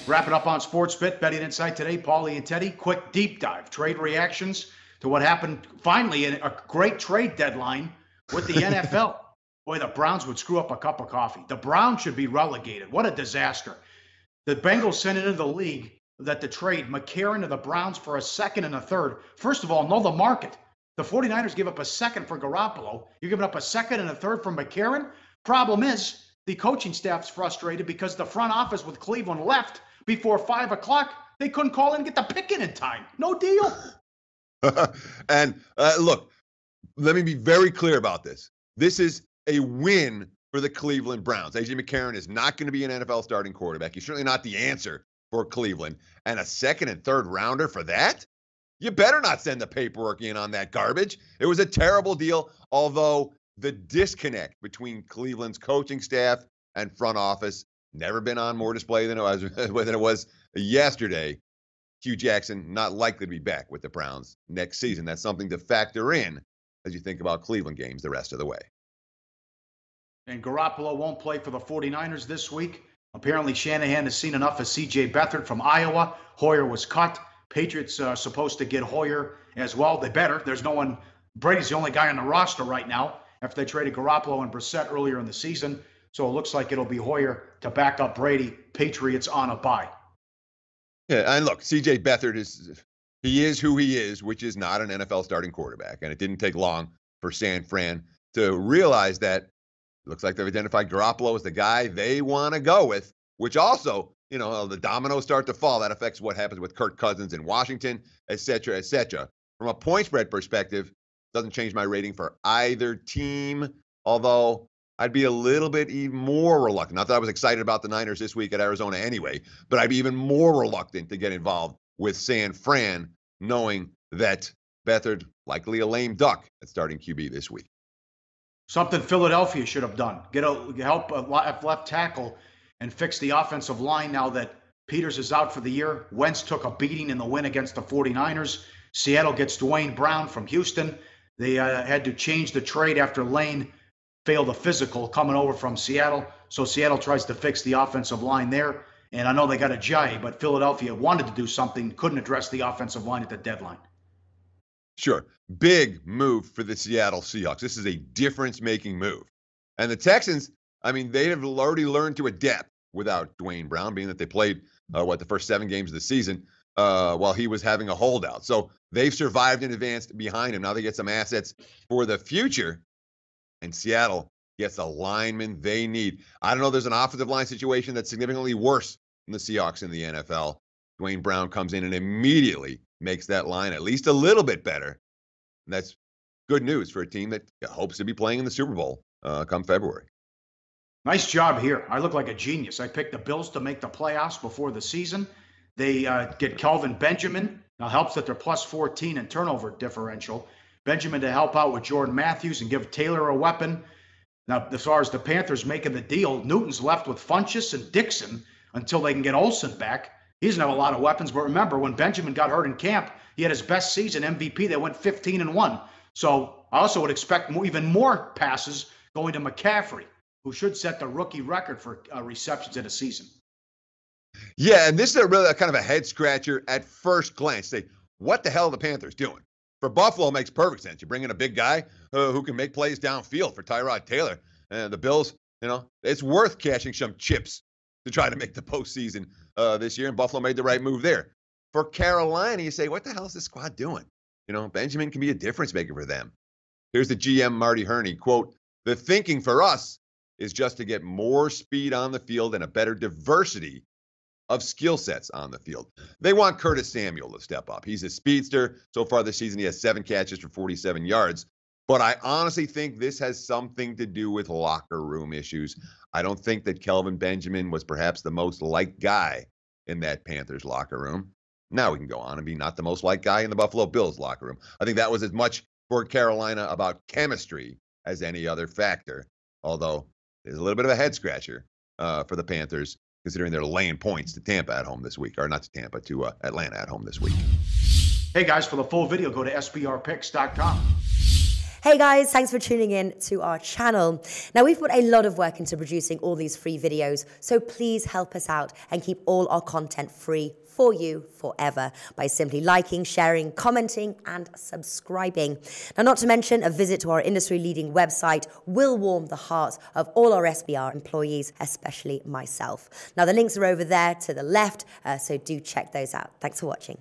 Wrapping up on SportsBit, Betting Insight today, Pauly and Teddy. Quick deep dive, trade reactions to what happened finally in a great trade deadline with the NFL. Boy, the Browns would screw up a cup of coffee. The Browns should be relegated. What a disaster. The Bengals sent it into the league that the trade McCarron to the Browns for a second and a third. First of all, know the market. The 49ers give up a second for Garoppolo. You're giving up a second and a third for McCarron? Problem is, the coaching staff's frustrated because the front office with Cleveland left before 5 o'clock. They couldn't call in and get the pick in time. No deal. And look, let me be very clear about this. This is a win for the Cleveland Browns. Ajayi McCarron is not going to be an NFL starting quarterback. He's certainly not the answer for Cleveland. And a second and third rounder for that? You better not send the paperwork in on that garbage. It was a terrible deal, although the disconnect between Cleveland's coaching staff and front office never been on more display than it was yesterday. Hugh Jackson not likely to be back with the Browns next season. That's something to factor in as you think about Cleveland games the rest of the way. And Garoppolo won't play for the 49ers this week. Apparently Shanahan has seen enough of C.J. Beathard from Iowa. Hoyer was cut. Patriots are supposed to get Hoyer as well. They better. There's no one. Brady's the only guy on the roster right now after they traded Garoppolo and Brissett earlier in the season. So it looks like it'll be Hoyer to back up Brady. Patriots on a bye. Yeah, and look, C.J. Beathard is who he is, which is not an NFL starting quarterback. And it didn't take long for San Fran to realize that. It looks like they've identified Garoppolo as the guy they want to go with, which also, the dominoes start to fall. That affects what happens with Kirk Cousins in Washington, et cetera, et cetera. From a point spread perspective, doesn't change my rating for either team, although I'd be a little bit even more reluctant. Not that I was excited about the Niners this week at Arizona anyway, but I'd be even more reluctant to get involved with San Fran, knowing that Beathard, likely a lame duck at starting QB this week. Something Philadelphia should have done. Help a left tackle and fix the offensive line now that Peters is out for the year. Wentz took a beating in the win against the 49ers. Seattle gets Dwayne Brown from Houston. They had to change the trade after Lane failed a physical coming over from Seattle. So Seattle tries to fix the offensive line there. And I know they got Ajayi, but Philadelphia wanted to do something, couldn't address the offensive line at the deadline. Sure. Big move for the Seattle Seahawks. This is a difference-making move. And the Texans, they have already learned to adapt without Dwayne Brown, being that they played, the first 7 games of the season while he was having a holdout. So they've survived and advanced behind him. Now they get some assets for the future. And Seattle gets a lineman they need. I don't know, there's an offensive line situation that's significantly worse than the Seahawks in the NFL. Dwayne Brown comes in and immediately makes that line at least a little bit better. And that's good news for a team that hopes to be playing in the Super Bowl come February. Nice job here. I look like a genius. I picked the Bills to make the playoffs before the season. They get Kelvin Benjamin. Now helps that they're plus 14 in turnover differential. Benjamin to help out with Jordan Matthews and give Taylor a weapon. Now, as far as the Panthers making the deal, Newton's left with Funchess and Dixon until they can get Olsen back. He doesn't have a lot of weapons, but remember, when Benjamin got hurt in camp, he had his best season, MVP. They went 15-1. So I also would expect even more passes going to McCaffrey, who should set the rookie record for receptions in a season. Yeah, and this is really kind of a head-scratcher at first glance. Say, what the hell are the Panthers doing? For Buffalo, it makes perfect sense. You bring in a big guy who can make plays downfield for Tyrod Taylor. And the Bills, it's worth cashing some chips to try to make the postseason this year, and Buffalo made the right move there. For Carolina, you say, what the hell is this squad doing? Benjamin can be a difference maker for them. Here's the GM, Marty Herney, quote, "The thinking for us is just to get more speed on the field and a better diversity of skill sets on the field. They want Curtis Samuel to step up. He's a speedster. So far this season, he has 7 catches for 47 yards. But I honestly think this has something to do with locker room issues. I don't think that Kelvin Benjamin was perhaps the most liked guy in that Panthers locker room. Now we can go on and be not the most liked guy in the Buffalo Bills locker room. I think that was as much for Carolina about chemistry as any other factor, although there's a little bit of a head scratcher for the Panthers, considering they're laying points to Tampa at home this week, or not to Tampa, to Atlanta at home this week. Hey guys, for the full video, go to sbrpicks.com. Hey guys, thanks for tuning in to our channel. Now, we've put a lot of work into producing all these free videos, so please help us out and keep all our content free for you forever by simply liking, sharing, commenting, and subscribing. Now, not to mention, a visit to our industry-leading website will warm the hearts of all our SBR employees, especially myself. Now, the links are over there to the left, so do check those out. Thanks for watching.